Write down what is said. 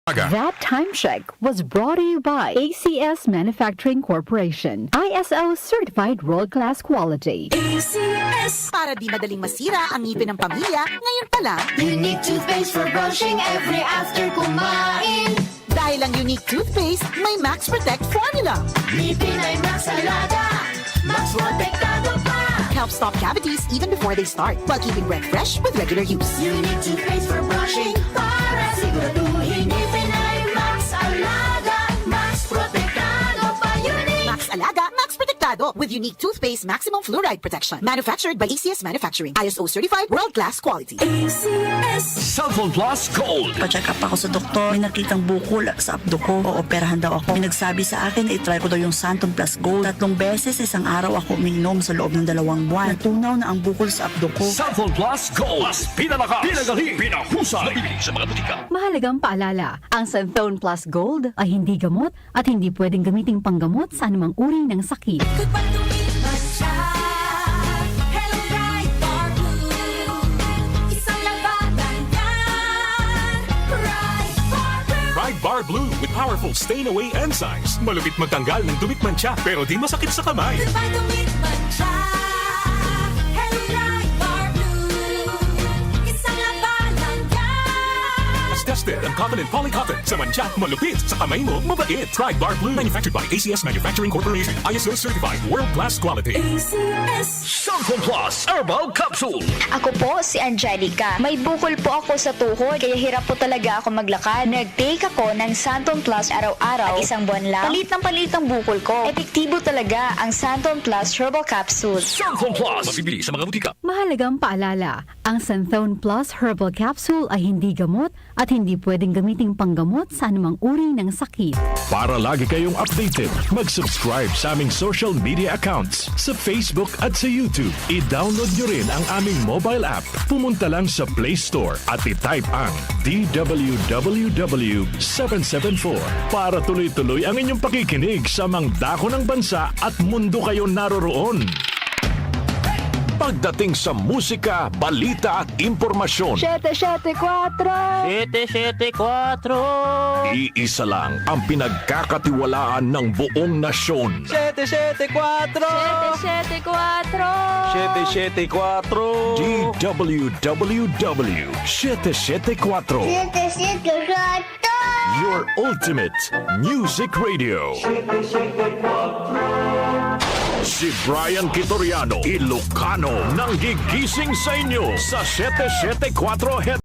That time check was brought to you by ACS Manufacturing Corporation. ISO certified world-class quality. ACS. Para di madaling masira ang ngipin ng pamilya, ngayon pa lang, Unique toothpaste for brushing every after kumain. dahil ang unique toothpaste, may Max Protect formula. Ngipin ay Max Alaga, Max Protektado pa. Help stop cavities even before they start, while keeping breath fresh with regular use. Unique toothpaste for brushing para siguraduhin ngipin ay Max Alaga, Max Protektado pa. Unique. Max Alaga, Max Protectado with unique toothpaste maximum fluoride protection. Manufactured by ACS Manufacturing. ISO certified world-class quality. ACS. Cellphone Plus Gold. Pa-check up ako sa doktor. May nakitang bukol sa abdo ko. Ooperahan daw ako. May nagsabi sa akin na itry ko daw yung Santon Plus Gold. 3 beses isang araw ako uminom sa loob ng 2 buwan. Natunaw na ang bukol sa abdo ko. Cellphone Plus Gold. Mas pinalakas, pinagaling, pinahusay. Nabibili sa mga butika. Mahalagang paalala, ang Santhone Plus Gold ay hindi gamot at hindi pwedeng gamiting panggamot sa anumang uri ng sakit. Kapag tumipas siya, Hello Bright Bar Blue. Isang labanan yan, Bright Bar Blue. Pride Bar Blue with powerful stain-away enzymes. Malupit magtanggal ng dumit mancha pero di masakit sa kamay. Kapag tumipas siya, Hello Bright Bar Blue. Isang labanan yan. As tested ang cotton and polycotton. Sa mancha, malupit. Sa kamay mo, mabait. Pride Bar Blue. Manufactured by ACS Manufacturing Corporation. ISO certified world-class quality. ACS. Cellphone Plus Herbal Capsule. Ako po si Angelica. May bukol po ako sa tuhod, kaya hirap po talaga ako maglakad. Nag-take ako ng Santon Plus araw-araw at isang buwan lang. Palit ang bukol ko. Epektibo talaga ang Santon Plus Herbal Capsule. Cellphone Plus. Mabibili sa mga butika. Mahalagang paalala, ang Santhone Plus Herbal Capsule ay hindi gamot at hindi pwedeng gamiting panggamot sa anumang uri ng sakit. Para lagi kayong updated, mag-subscribe sa aming social media accounts sa Facebook at sa YouTube. I-download nyo rin ang aming mobile app. Pumunta lang sa Play Store at i-type ang DWWW774 para tuloy-tuloy ang inyong pakikinig sa mga dako ng bansa at mundo kayo naroroon. Pagdating sa musika, balita at impormasyon, 774 iisa lang ang pinagkakatiwalaan ng buong nasyon. 774 DWWW 774, your ultimate music radio. Si Brian Kitoriano, Ilocano, nang gigising sa inyo sa 774 Head.